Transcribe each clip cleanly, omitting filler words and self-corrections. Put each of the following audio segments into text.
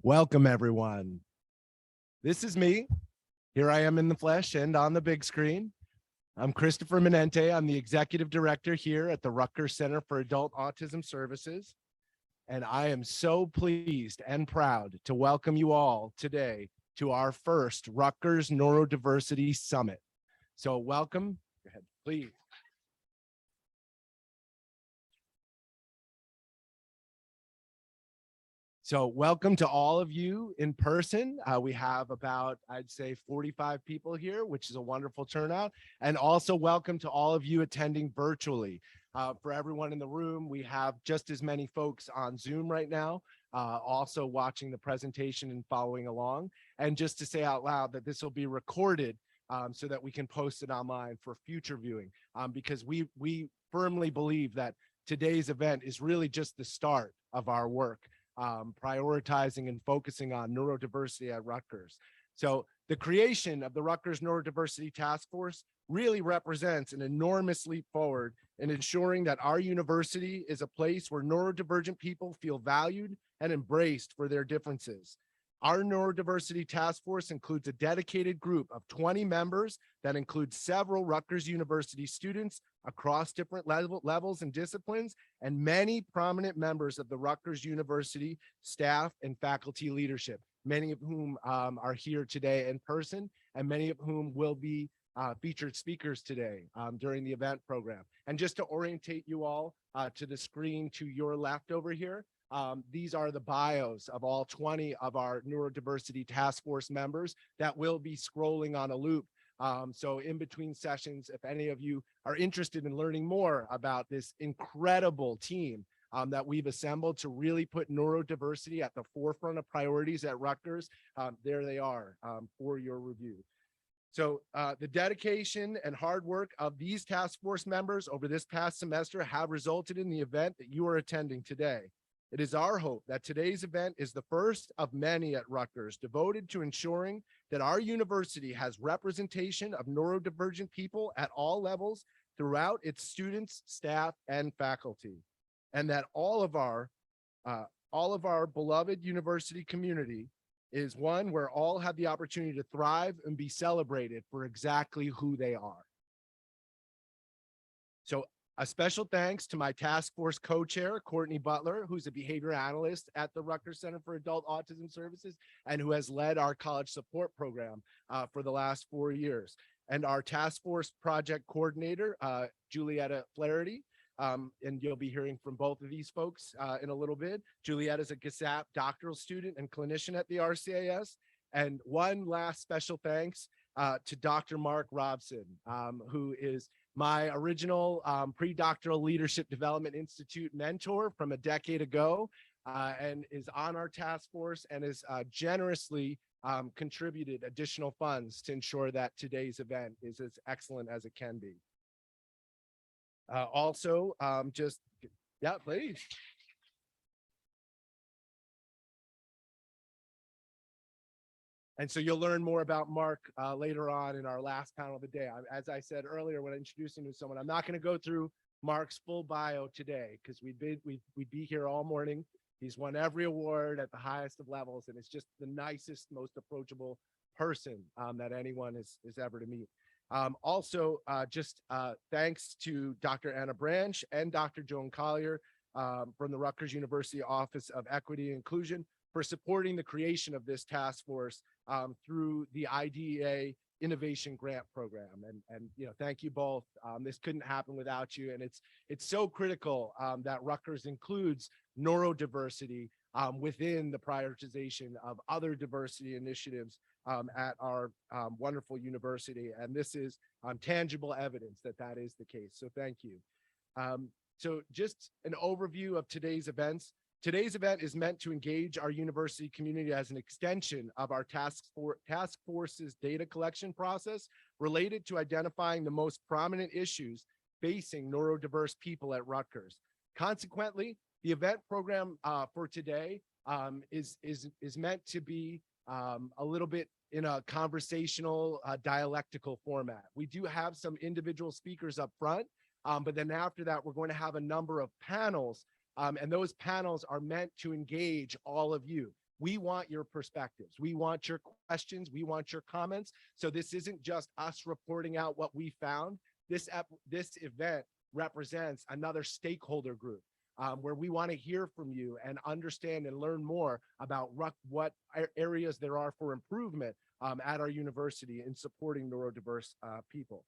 Welcome, everyone. This is me. Here I am in the flesh and on the big screen. I'm Christopher Manente. I'm the executive director here at the Rutgers Center for Adult Autism Services. And I am so pleased and proud to welcome you all today to our first Rutgers Neurodiversity Summit. So welcome. Go ahead, please. So welcome to all of you in person. We have about, I'd say 45 people here, which is a wonderful turnout. And also welcome to all of you attending virtually. For everyone in the room, we have just as many folks on Zoom right now, also watching the presentation and following along. And just to say out loud that this will be recorded so that we can post it online for future viewing, because we firmly believe that today's event is really just the start of our work. Prioritizing and focusing on neurodiversity at Rutgers. So the creation of the Rutgers Neurodiversity Taskforce really represents an enormous leap forward in ensuring that our university is a place where neurodivergent people feel valued and embraced for their differences. Our Neurodiversity Task Force includes a dedicated group of 20 members that includes several Rutgers University students across different levels and disciplines, and many prominent members of the Rutgers University staff and faculty leadership, many of whom are here today in person, and many of whom will be featured speakers today during the event program. And just to orientate you all to the screen to your left over here, these are the bios of all 20 of our Neurodiversity Task Force members that will be scrolling on a loop. So in between sessions, if any of you are interested in learning more about this incredible team that we've assembled to really put neurodiversity at the forefront of priorities at Rutgers, there they are for your review. So the dedication and hard work of these task force members over this past semester have resulted in the event that you are attending today. It is our hope that today's event is the first of many at Rutgers devoted to ensuring that our university has representation of neurodivergent people at all levels throughout its students, staff, and faculty, and that all of our beloved university community is one where all have the opportunity to thrive and be celebrated for exactly who they are. So a special thanks to my task force co-chair, Courtney Butler, who's a behavior analyst at the Rutgers Center for Adult Autism Services and who has led our college support program for the last 4 years. And our task force project coordinator, Julietta Flaherty, and you'll be hearing from both of these folks in a little bit. Julietta is a GSAP doctoral student and clinician at the RCAS. And one last special thanks to Dr. Mark Robson, who is my original pre-doctoral leadership development institute mentor from a decade ago, and is on our task force and has generously contributed additional funds to ensure that today's event is as excellent as it can be. Yeah, please. And so you'll learn more about Mark later on in our last panel of the day. As I said earlier when introducing to someone, I'm not going to go through Mark's full bio today because we'd be here all morning. He's won every award at the highest of levels, and it's just the nicest, most approachable person that anyone is ever to meet. Thanks to Dr. Anna Branch and Dr. Joan Collier from the Rutgers University Office of Equity and Inclusion for supporting the creation of this task force through the IDEA Innovation Grant Program. And thank you both. This couldn't happen without you. And it's so critical that Rutgers includes neurodiversity within the prioritization of other diversity initiatives at our wonderful university. And this is tangible evidence that that is the case. So thank you. So just an overview of today's events. Today's event is meant to engage our university community as an extension of our task force's data collection process related to identifying the most prominent issues facing neurodiverse people at Rutgers. Consequently, the event program for today is meant to be a little bit in a conversational, dialectical format. We do have some individual speakers up front, but then after that, we're going to have a number of panels. And those panels are meant to engage all of you. We want your perspectives. We want your questions. We want your comments. So this isn't just us reporting out what we found. This event represents another stakeholder group where we want to hear from you and understand and learn more about what areas there are for improvement at our university in supporting neurodiverse people.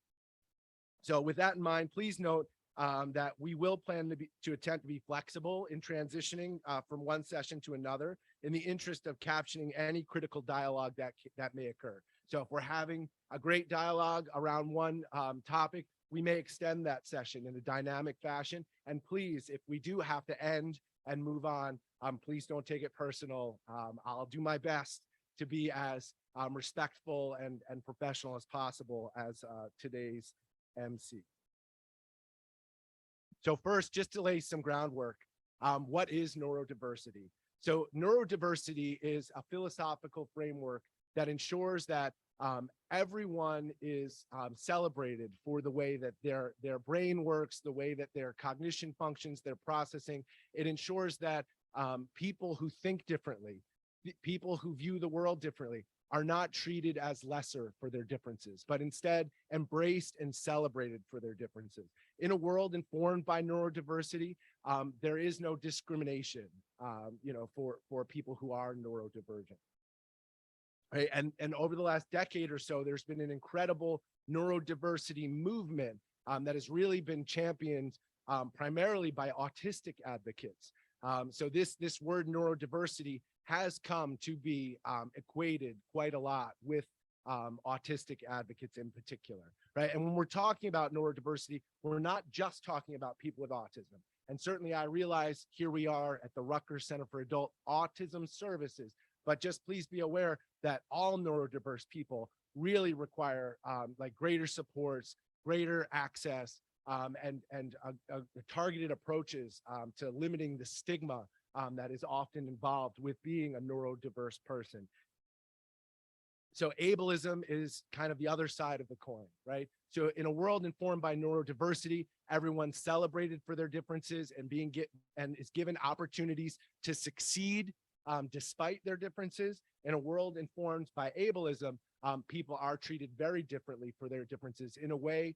So with that in mind, please note that we will plan to attempt to be flexible in transitioning from one session to another in the interest of captioning any critical dialogue that may occur. So if we're having a great dialogue around one topic, we may extend that session in a dynamic fashion. And please, if we do have to end and move on, please don't take it personal. I'll do my best to be as respectful and professional as possible as today's MC. So first, just to lay some groundwork, what is neurodiversity? So neurodiversity is a philosophical framework that ensures that everyone is celebrated for the way that their brain works, the way that their cognition functions, their processing. It ensures that people who think differently, people who view the world differently, are not treated as lesser for their differences, but instead embraced and celebrated for their differences. In a world informed by neurodiversity, there is no discrimination, for people who are neurodivergent. Right? And over the last decade or so, there's been an incredible neurodiversity movement that has really been championed primarily by autistic advocates. So this word neurodiversity has come to be equated quite a lot with autistic advocates in particular, right? And when we're talking about neurodiversity, we're not just talking about people with autism. And certainly I realize here we are at the Rutgers Center for Adult Autism Services, but just please be aware that all neurodiverse people really require like greater supports, greater access, and targeted approaches to limiting the stigma that is often involved with being a neurodiverse person. So ableism is kind of the other side of the coin, right? So in a world informed by neurodiversity, everyone's celebrated for their differences and is given opportunities to succeed despite their differences. In a world informed by ableism, people are treated very differently for their differences in a way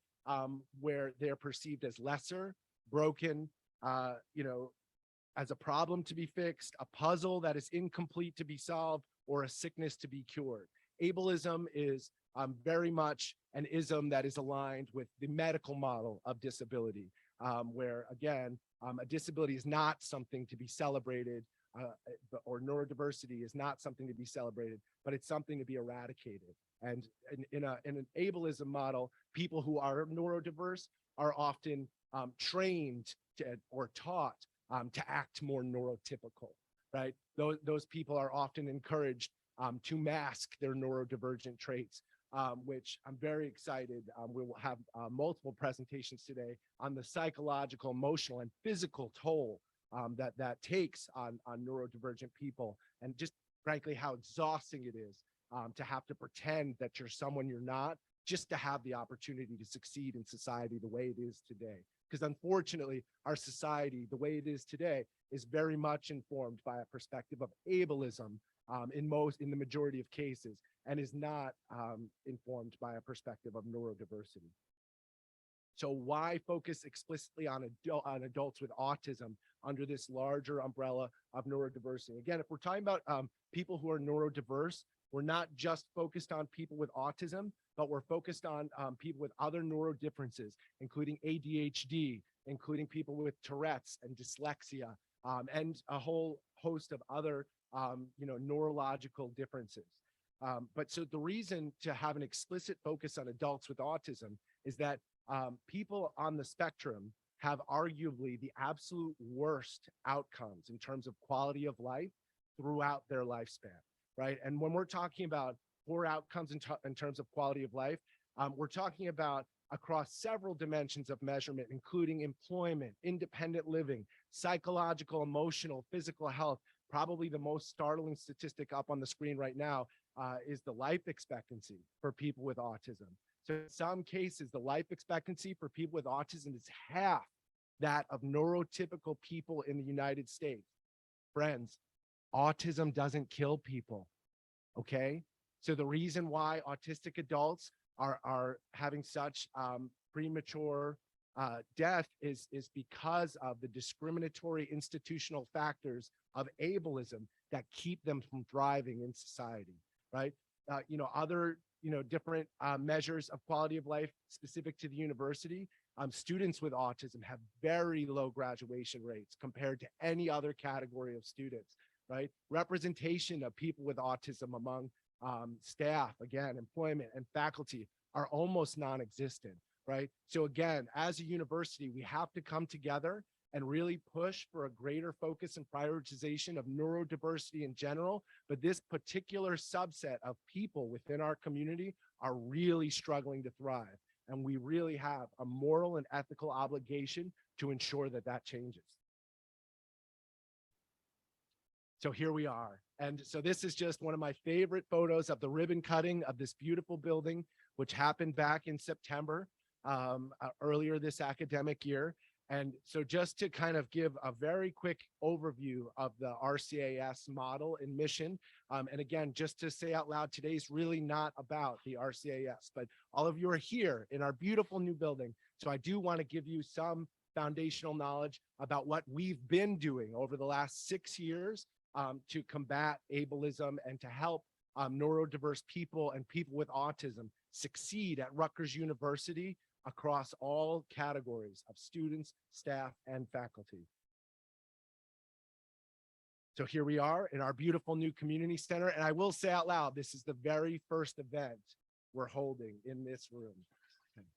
where they're perceived as lesser, broken, as a problem to be fixed, a puzzle that is incomplete to be solved, or a sickness to be cured. Ableism is very much an ism that is aligned with the medical model of disability, where again, a disability is not something to be celebrated, or neurodiversity is not something to be celebrated, but it's something to be eradicated. And in an ableism model, people who are neurodiverse are often trained or taught to act more neurotypical, right? Those people are often encouraged to mask their neurodivergent traits, which I'm very excited. We will have multiple presentations today on the psychological, emotional, and physical toll that takes on neurodivergent people, and just frankly how exhausting it is to have to pretend that you're someone you're not, just to have the opportunity to succeed in society the way it is today. Because unfortunately, our society, the way it is today, is very much informed by a perspective of ableism in the majority of cases, and is not informed by a perspective of neurodiversity. So why focus explicitly on adults with autism under this larger umbrella of neurodiversity? Again, if we're talking about people who are neurodiverse, we're not just focused on people with autism, but we're focused on people with other neurodifferences, including ADHD, including people with Tourette's and dyslexia, and a whole host of other neurological differences. But so the reason to have an explicit focus on adults with autism is that people on the spectrum have arguably the absolute worst outcomes in terms of quality of life throughout their lifespan, right? And when we're talking about poor outcomes in terms of quality of life, we're talking about across several dimensions of measurement, including employment, independent living, psychological, emotional, physical health. Probably the most startling statistic up on the screen right now is the life expectancy for people with autism. So in some cases, the life expectancy for people with autism is half that of neurotypical people in the United States. Friends, autism doesn't kill people, okay? So the reason why autistic adults are having such premature death is because of the discriminatory institutional factors of ableism that keep them from thriving in society, right? Other, different measures of quality of life specific to the university. Students with autism have very low graduation rates compared to any other category of students, right? Representation of people with autism among staff, again, employment and faculty are almost non-existent, right? So again, as a university, we have to come together and really push for a greater focus and prioritization of neurodiversity in general. But this particular subset of people within our community are really struggling to thrive. And we really have a moral and ethical obligation to ensure that that changes. So here we are. And so this is just one of my favorite photos of the ribbon cutting of this beautiful building, which happened back in September, earlier this academic year. And so just to kind of give a very quick overview of the RCAS model and mission. And again, just to say out loud, today's really not about the RCAS, but all of you are here in our beautiful new building. So I do want to give you some foundational knowledge about what we've been doing over the last 6 years to combat ableism and to help neurodiverse people and people with autism succeed at Rutgers University across all categories of students, staff, and faculty. So here we are in our beautiful new community center. And I will say out loud, this is the very first event we're holding in this room. Okay.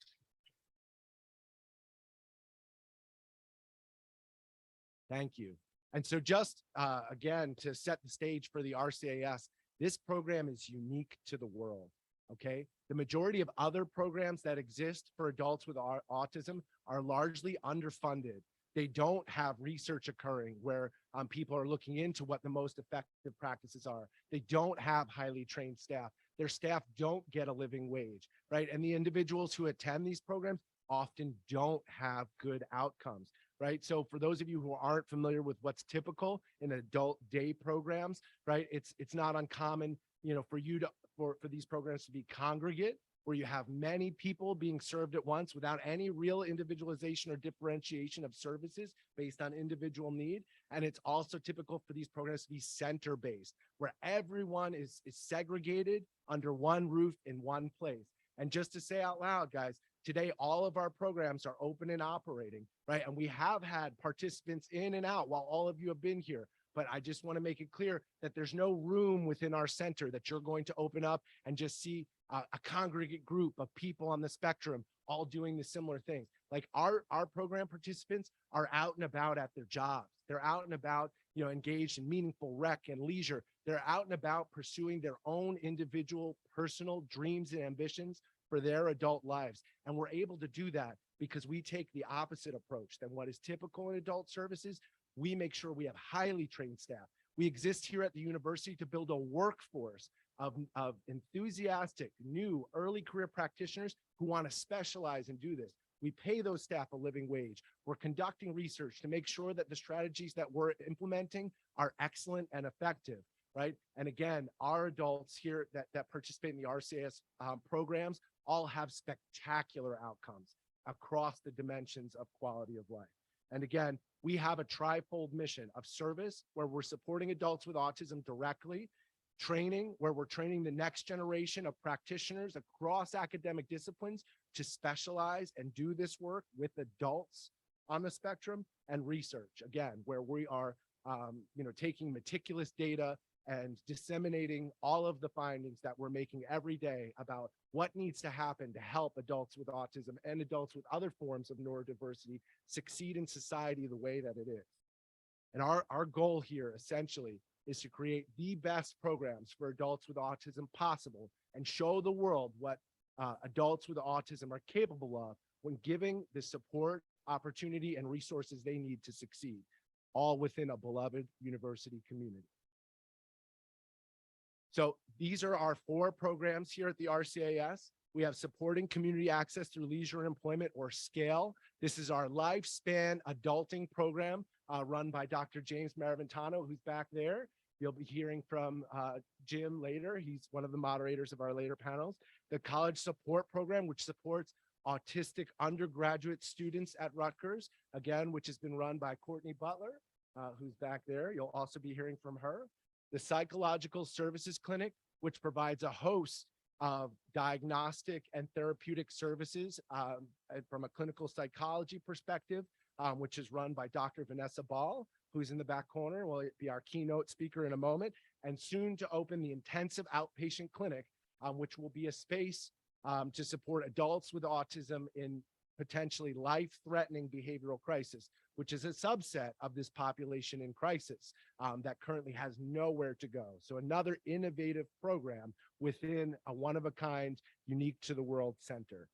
Thank you. And so just again, to set the stage for the RCAS, this program is unique to the world, okay? The majority of other programs that exist for adults with autism are largely underfunded. They don't have research occurring where people are looking into what the most effective practices are. They don't have highly trained staff. Their staff don't get a living wage, right? And the individuals who attend these programs often don't have good outcomes, right? So for those of you who aren't familiar with what's typical in adult day programs, right? It's not uncommon, for you to for these programs to be congregate, where you have many people being served at once without any real individualization or differentiation of services based on individual need. And it's also typical for these programs to be center-based, where everyone is segregated under one roof in one place. And just to say out loud, guys, today, all of our programs are open and operating, right? And we have had participants in and out while all of you have been here. But I just want to make it clear that there's no room within our center that you're going to open up and just see a congregate group of people on the spectrum all doing the similar things. Like our program participants are out and about at their jobs. They're out and about, engaged in meaningful rec and leisure. They're out and about pursuing their own individual personal dreams and ambitions for their adult lives. And we're able to do that because we take the opposite approach than what is typical in adult services. We make sure we have highly trained staff. We exist here at the university to build a workforce of enthusiastic, new, early career practitioners who want to specialize and do this. We pay those staff a living wage. We're conducting research to make sure that the strategies that we're implementing are excellent and effective, right? And again, our adults here that participate in the RCAS programs all have spectacular outcomes across the dimensions of quality of life. And again, we have a trifold mission of service where we're supporting adults with autism directly, training where we're training the next generation of practitioners across academic disciplines to specialize and do this work with adults on the spectrum, and research, again, where we are taking meticulous data and disseminating all of the findings that we're making every day about what needs to happen to help adults with autism and adults with other forms of neurodiversity succeed in society the way that it is. And our goal here essentially is to create the best programs for adults with autism possible and show the world what adults with autism are capable of when giving the support, opportunity, and resources they need to succeed, all within a beloved university community. So these are our 4 programs here at the RCAS. We have supporting community access through leisure and employment, or SCALE. This is our lifespan adulting program run by Dr. James Maraventano, who's back there. You'll be hearing from Jim later. He's one of the moderators of our later panels. The College Support Program, which supports autistic undergraduate students at Rutgers, again, which has been run by Courtney Butler, who's back there. You'll also be hearing from her. The Psychological Services Clinic, which provides a host of diagnostic and therapeutic services from a clinical psychology perspective, which is run by Dr. Vanessa Ball, who's in the back corner, will be our keynote speaker in a moment, and soon to open the intensive outpatient clinic, which will be a space to support adults with autism in potentially life-threatening behavioral crisis, which is a subset of this population in crisis that currently has nowhere to go. So another innovative program within a one-of-a-kind, unique to the world center.